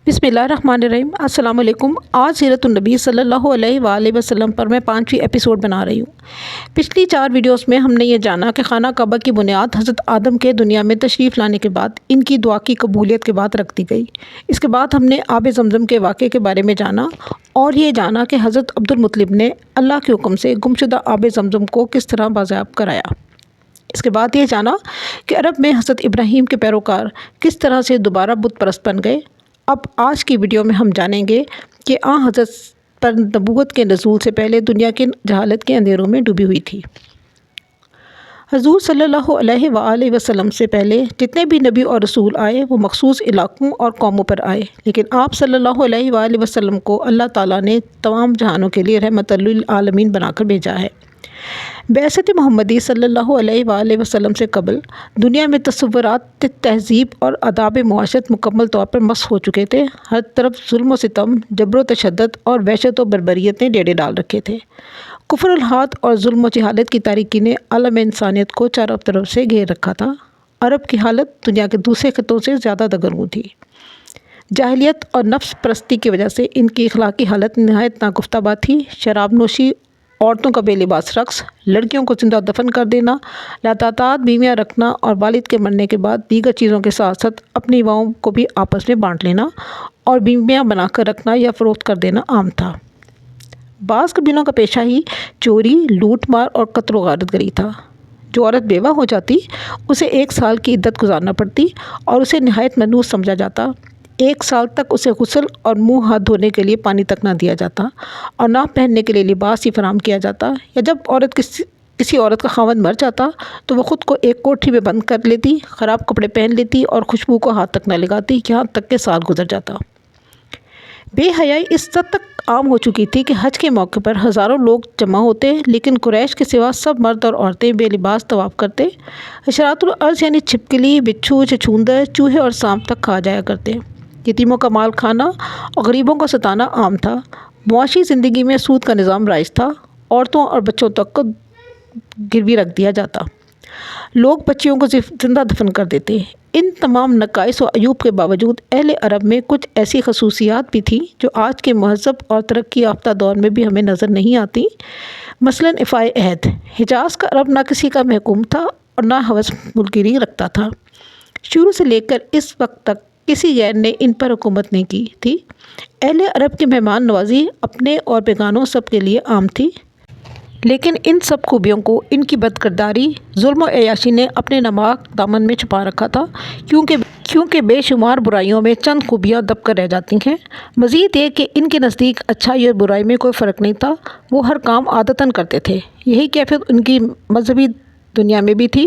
बिस्मिल्लाहिर्रहमानिर्रहीम। अस्सलाम वालेकुम। आज सीरत नबी सल्लल्लाहु अलैहि वसल्लम पर मैं 5वीं एपिसोड बना रही हूँ। पिछली 4 वीडियोस में हमने ये जाना कि खाना काबा की बुनियाद हज़रत आदम के दुनिया में तशरीफ़ लाने के बाद इनकी दुआ की कबूलियत के बाद रख दी गई। इसके बाद हमने आब ज़मज़म के वाक़े के बारे में जाना और ये जाना कि हज़रत अब्दुल मुत्तलिब ने अल्लाह के हुक्म से गुमशुदा आब ज़मज़म को किस तरह बाज़ाब कराया। इसके बाद ये जाना कि अरब में हज़रत इब्राहीम के पैरोकार किस तरह से दोबारा बुत परस्त बन गए। अब आज की वीडियो में हम जानेंगे कि हज़रत पर नबूवत के नज़ूल से पहले दुनिया की जहालत के अंधेरों में डूबी हुई थी। हुज़ूर सल्लल्लाहु अलैहि वसल्लम से पहले जितने भी नबी और रसूल आए वो मखसूस इलाक़ों और कौमों पर आए, लेकिन आप सल्लल्लाहु अलैहि वसल्लम को अल्लाह ताला ने तमाम जहानों के लिए रहमतुल लिल आलमीन बनाकर भेजा है। बैसत मोहम्मदी सल्लल्लाहु अलैहि वसल्लम से कबल दुनिया में तसव्वुरात, तहज़ीब और आदाब मुआशरत मुकम्मल तौर पर मस्ख़ हो चुके थे। हर तरफ जुल्म व सितम, जबर व तशद्दुद और वहशत व बर्बरियत ने डेरे डाल रखे थे। कुफ्र हाद और जुल्म व जहालत की तारीकी ने आलम इंसानियत को चारों तरफ से घेर रखा था। अरब की हालत दुनिया के दूसरे खित्तों से ज़्यादा दगरगूं थी। जाहिलियत और नफ्स परस्ती की वजह से इनकी अखलाकी हालत नहायत नागुफ्ताबाद थी। शराब नोशी, औरतों का बेलिबास रक़्स, लड़कियों को जिंदा दफन कर देना, लगातार बीवियाँ रखना और वालिद के मरने के बाद दीगर चीज़ों के साथ साथ अपनी युवाओं को भी आपस में बांट लेना और बीवियाँ बनाकर रखना या फ़रोख्त कर देना आम था। बाज़ कबीलों का पेशा ही चोरी, लूट मार और कत्ल व गारतगरी था। जो औरत बेवा हो जाती उसे 1 साल की इद्दत गुजारना पड़ती और उसे नहायत मनहूस समझा जाता। 1 साल तक उसे गुस्ल और मुंह हाथ धोने के लिए पानी तक ना दिया जाता और ना पहनने के लिए लिबास ही फराहम किया जाता। या जब औरत किसी औरत का खावंद मर जाता तो वह ख़ुद को एक कोठरी में बंद कर लेती, ख़राब कपड़े पहन लेती और खुशबू को हाथ तक न लगाती, यहाँ तक के साल गुजर जाता। बेहयाई इस हद तक आम हो चुकी थी कि हज के मौके पर हज़ारों लोग जमा होते, लेकिन कुरैश के सिवा सब मर्द और औरतें बेलिबास तवाफ़ करते। हशरातुल अर्ज़ यानी छिपकली, बिच्छू, छछूंदर, चूहे और सांप तक खा जाया करते। यतीमों का माल खाना और गरीबों को सताना आम था। मुआशी ज़िंदगी में सूद का निज़ाम राइज था। औरतों और बच्चों तक को गिरवी रख दिया जाता। लोग बच्चियों को जिंदा दफन कर देते। इन तमाम नकाइस व अयूब के बावजूद अहले अरब में कुछ ऐसी खसूसियात भी थीं जो आज के महज़ब और तरक्की याफ्ता दौर में भी हमें नज़र नहीं आती। मसलन इफ़ाए अहद। हिजाज़ का अरब ना किसी का महकूम था और ना हवस मुल्किरी रखता था। शुरू से लेकर इस वक्त तक किसी गैर ने इन पर हुकूमत नहीं की थी। अहले अरब की मेहमान नवाजी अपने और बेगानों सब के लिए आम थी, लेकिन इन सब खूबियों को इनकी बदकिरदारी, जुल्म व अय्याशी ने अपने नमाक दामन में छुपा रखा था, क्योंकि बेशुमार बुराइयों में चंद खूबियाँ दब कर रह जाती हैं। मज़ीद ये कि इनके नज़दीक अच्छाई और बुराई में कोई फ़र्क नहीं था। वो हर काम आदतन करते थे। यही कैफियत उनकी मजहबी दुनिया में भी थी।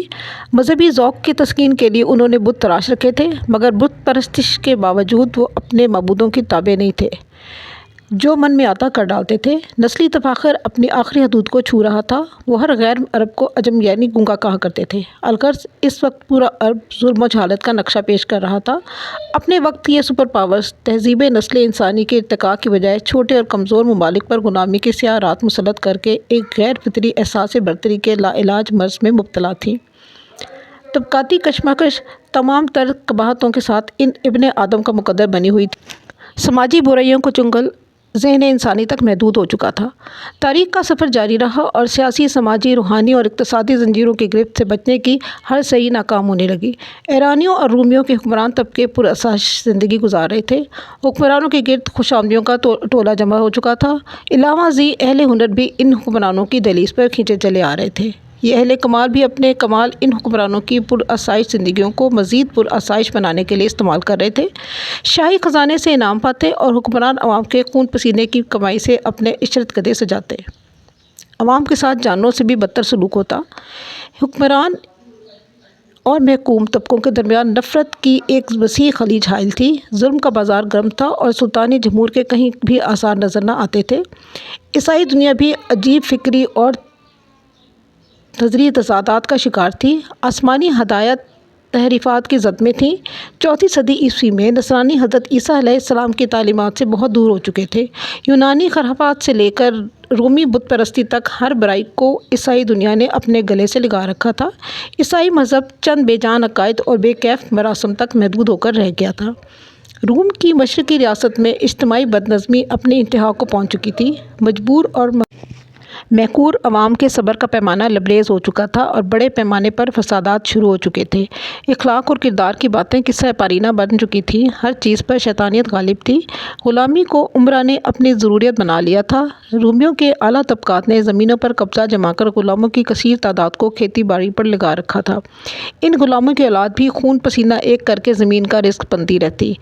मजहबी ज़ौक़ की तस्कीन के लिए उन्होंने बुत तराश रखे थे, मगर बुत परस्तिश के बावजूद वो अपने मबूदों की ताबे नहीं थे, जो मन में आता कर डालते थे। नस्ली तफाखर अपनी आखिरी हदूद को छू रहा था। वो हर गैर अरब को अजम यानी गूंगा कहा करते थे। अलगर्ज़ इस वक्त पूरा अरब जुल्म व जहालत का नक्शा पेश कर रहा था। अपने वक्त ये सुपर पावर्स तहज़ीब नस्ल इंसानी के इर्तिका की बजाय छोटे और कमज़ोर ममालिक पर गुलामी की स्याह रात मुसल्लत करके एक गैर फितरी एहसास बरतरी के लाइलाज मर्ज़ में मुब्तला थी। तबकाती कशमकश तमाम तर कबाहतों के साथ इन इब्ने आदम का मुकद्दर बनी हुई थी। समाजी बुराइयों को चुंगल ज़हन इंसानी तक महदूद हो चुका था। तारीख़ का सफ़र जारी रहा और सियासी, समाजी, रूहानी और इक़्तिसादी ज़ंजीरों की गिरफ्त से बचने की हर सही नाकाम होने लगी। ईरानियों और रूमियों के हुक्मरान तबके पुरअसाश ज़िंदगी गुजार रहे थे। हुक्मरानों के गिरद खुशामदियों का टोला जमा हो चुका था। इलावा ज़ी अहले हुनर भी इन हुक्मरानों की दहलीज़ पर खींचे चले आ रहे थे। ये अहले कमाल भी अपने कमाल इन हुक्मरानों की पुरअसाइश ज़िंदगियों को मज़ीद पुरअसाइश बनाने के लिए इस्तेमाल कर रहे थे। शाही ख़जाने से इनाम पाते और हुक्मरान अवाम के खून पसीने की कमाई से अपने इशरत गदे सजाते। अवाम के साथ जानवरों से भी बदतर सलूक होता। हुक्मरान और महकूम तबकों के दरमियान नफ़रत की एक वसी खलीज हाइल थी। जुल्म का बाज़ार गर्म था और सुल्तानी जमहूर के कहीं भी आसार नज़र न आते थे। ईसाई दुनिया भी अजीब फ़िक्री और नज़री तज़ादात का शिकार थी। आसमानी हदायत तहरीफ़ात की ज़द में थी। 4वीं सदी ईस्वी में नसरानी हज़रत ईसा अलैहिस्सलाम की तालीमात से बहुत दूर हो चुके थे। यूनानी खराफात से लेकर रूमी बुत परस्ती तक हर बुराई को ईसाई दुनिया ने अपने गले से लगा रखा था। ईसाई मज़हब चंद बेजान अकायद और बेकैफ मरासम तक महदूद होकर रह गया था। روم کی مشرقی ریاست میں اجتماعی بدنظمی اپنی انتہا کو پہنچ چکی تھی۔ مجبور اور محقور عوام کے صبر کا پیمانہ لبریز ہو چکا تھا اور بڑے پیمانے پر فسادات شروع ہو چکے تھے۔ اخلاق اور کردار کی باتیں قصہ پارینہ بن چکی تھیں۔ ہر چیز پر شیطانیت غالب تھی۔ غلامی کو عمرہ نے اپنی ضروریت بنا لیا تھا۔ رومیوں کے اعلیٰ طبقات نے زمینوں پر قبضہ جما کر غلاموں کی کثیر تعداد کو کھیتی باڑی پر لگا رکھا تھا۔ ان غلاموں کی اولاد بھی خون پسینہ ایک کر کے زمین کا رزق بنتی رہتی۔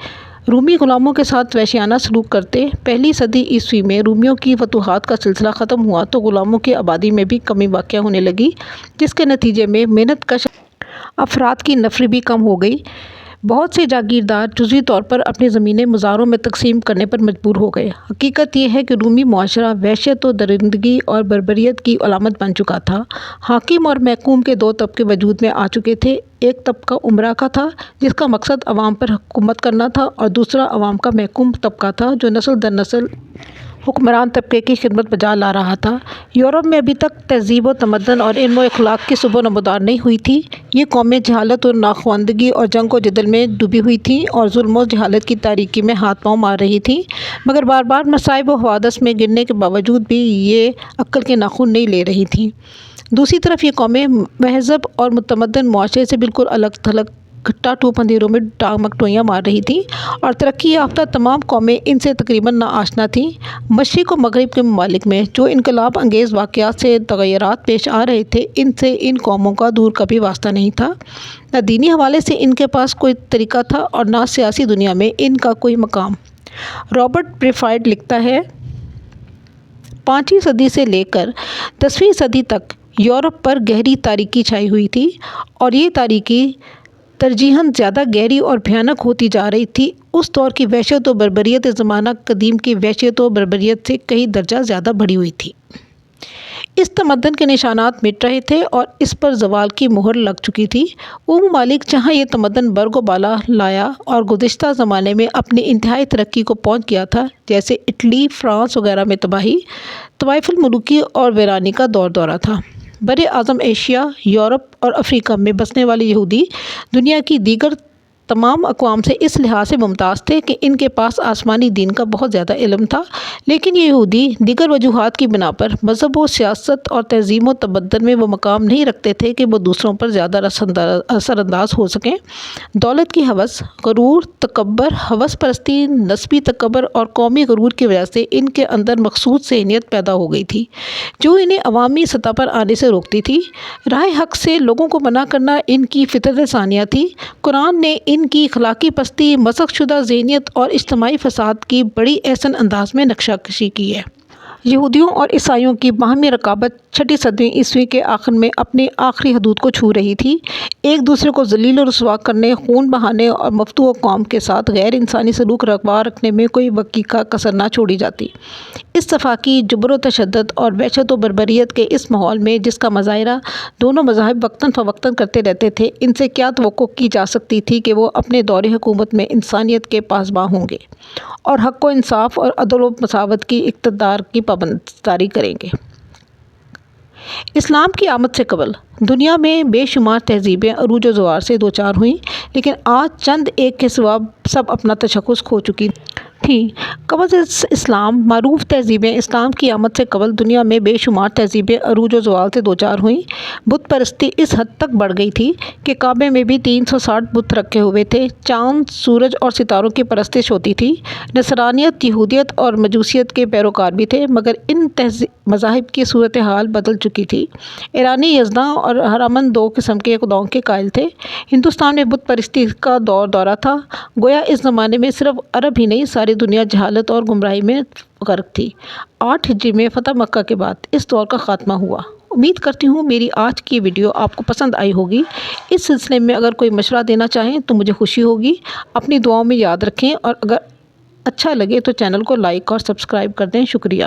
رومی غلاموں کے ساتھ وحشیانہ سلوک کرتے۔ پہلی صدی عیسوی میں رومیوں کی فتوحات کا سلسلہ ختم ہوا تو غلاموں کی آبادی میں بھی کمی واقع ہونے لگی، جس کے نتیجے میں محنت کش افراد کی نفری بھی کم ہو گئی۔ بہت سے جاگیردار جزوی طور پر اپنی زمینیں مزاروں میں تقسیم کرنے پر مجبور ہو گئے۔ حقیقت یہ ہے کہ رومی معاشرہ وحشت و درندگی اور بربریت کی علامت بن چکا تھا۔ حاکم اور محکوم کے دو طبقے وجود میں آ چکے تھے۔ ایک طبقہ عمرہ کا تھا جس کا مقصد عوام پر حکومت کرنا تھا، اور دوسرا عوام کا محکوم طبقہ تھا جو نسل در نسل حکمران طبقے کی خدمت بجا لا رہا تھا۔ یورپ میں ابھی تک تہذیب و تمدن اور علم و اخلاق کی صبح نمودار نہیں ہوئی تھی۔ یہ قومیں جہالت اور ناخواندگی اور جنگ و جدل میں ڈوبی ہوئی تھیں اور ظلم و جہالت کی تاریکی میں ہاتھ پاؤں مار رہی تھیں، مگر بار بار مصائب و حوادث میں گرنے کے باوجود بھی یہ عقل کے ناخن نہیں لے رہی تھیں۔ دوسری طرف یہ قومیں مہذب اور متمدن معاشرے سے بالکل الگ تھلگ گھٹا ٹوپ اندھیروں میں ٹانگیاں مار رہی تھیں، اور ترقی یافتہ تمام قومیں ان سے تقریباً ناآشنا تھیں۔ مشرق و مغرب کے ممالک میں جو انقلاب انگیز واقعات سے تغیرات پیش آ رہے تھے، ان سے ان قوموں کا دور کبھی واسطہ نہیں تھا۔ نہ دینی حوالے سے ان کے پاس کوئی طریقہ تھا اور نہ سیاسی دنیا میں ان کا کوئی مقام۔ رابرٹ بریفائڈ لکھتا ہے، 5ویں صدی سے لے کر 10ویں صدی تک یورپ پر گہری تاریکی چھائی ہوئی تھی، اور یہ تاریکی ترجیحاً زیادہ گہری اور بھیانک ہوتی جا رہی تھی۔ اس دور کی وحشت و بربریت زمانہ قدیم کی وحشت و بربریت سے کئی درجہ زیادہ بڑھی ہوئی تھی۔ اس تمدن کے نشانات مٹ رہے تھے اور اس پر زوال کی مہر لگ چکی تھی۔ وہ ممالک جہاں یہ تمدن برگ و بالا لایا اور گزشتہ زمانے میں اپنی انتہائی ترقی کو پہنچ گیا تھا، جیسے اٹلی، فرانس وغیرہ میں تباہی، طوائف الملوکی اور ویرانی کا دورہ تھا۔ بر اعظم ایشیا، یورپ اور افریقہ میں بسنے والے یہودی دنیا کی دیگر تمام اقوام سے اس لحاظ سے ممتاز تھے کہ ان کے پاس آسمانی دین کا بہت زیادہ علم تھا، لیکن یہ یہودی دیگر وجوہات کی بنا پر مذہب و سیاست اور تہذیب و تمدن میں وہ مقام نہیں رکھتے تھے کہ وہ دوسروں پر زیادہ اثر انداز ہو سکیں۔ دولت کی ہوس، غرور، تکبر، ہوس پرستی، نسبی تکبر اور قومی غرور کی وجہ سے ان کے اندر مخصوص ذہنیت پیدا ہو گئی تھی جو انہیں عوامی سطح پر آنے سے روکتی تھی۔ راہ حق سے لوگوں کو منع کرنا ان کی فطرت ثانیہ تھی۔ قرآن نے ان کی اخلاقی پستی، مسخ شدہ ذہنیت اور اجتماعی فساد کی بڑی احسن انداز میں نقشہ کشی کی ہے۔ یہودیوں اور عیسائیوں کی باہمی رقابت 6ویں صدی عیسوی کے آخر میں اپنی آخری حدود کو چھو رہی تھی۔ ایک دوسرے کو ذلیل و رسوا کرنے، خون بہانے اور مفتوح قوم کے ساتھ غیر انسانی سلوک روا رکھنے میں کوئی وقیقہ کسر نہ چھوڑی جاتی۔ اس صفاقی جبر و تشدد اور وحشت و بربریت کے اس ماحول میں جس کا مظاہرہ دونوں مذاہب وقتاً فوقتاً کرتے رہتے تھے، ان سے کیا توقع کی جا سکتی تھی کہ وہ اپنے دور حکومت میں انسانیت کے پاسباں ہوں گے اور حق و انصاف اور عدل و مساوات کی اقتدار کی پاسداری کریں گے۔ اسلام کی آمد سے قبل دنیا میں بے شمار تہذیبیں عروج و زوال سے دوچار ہوئیں، لیکن آج چند ایک کے سوا سب اپنا تشخص کھو چکی تھیں۔ قبل اسلام معروف تہذیبیں اسلام کی آمد سے قبل دنیا میں بے شمار تہذیبیں عروج و زوال سے دوچار ہوئیں۔ بت پرستی اس حد تک بڑھ گئی تھی کہ کعبے میں بھی 360 بت رکھے ہوئے تھے۔ چاند، سورج اور ستاروں کی پرستش ہوتی تھی۔ نصرانیت، یہودیت اور مجوسیت کے پیروکار بھی تھے، مگر ان مذاہب کی صورتحال بدل چکی تھی۔ ایرانی یزداں اور ہرامن دو قسم کے خداؤں کے قائل تھے۔ ہندوستان میں بت پرستی کا دورہ تھا۔ گویا اس زمانے میں صرف عرب ہی نہیں، ساری دنیا جہالت اور گمراہی میں غرق تھی۔ 8 ہجری میں فتح مکہ کے بعد اس دور کا خاتمہ ہوا۔ امید کرتی ہوں میری آج کی ویڈیو آپ کو پسند آئی ہوگی۔ اس سلسلے میں اگر کوئی مشورہ دینا چاہیں تو مجھے خوشی ہوگی۔ اپنی دعاؤں میں یاد رکھیں، اور اگر اچھا لگے تو چینل کو لائک اور سبسکرائب کر دیں۔ شکریہ۔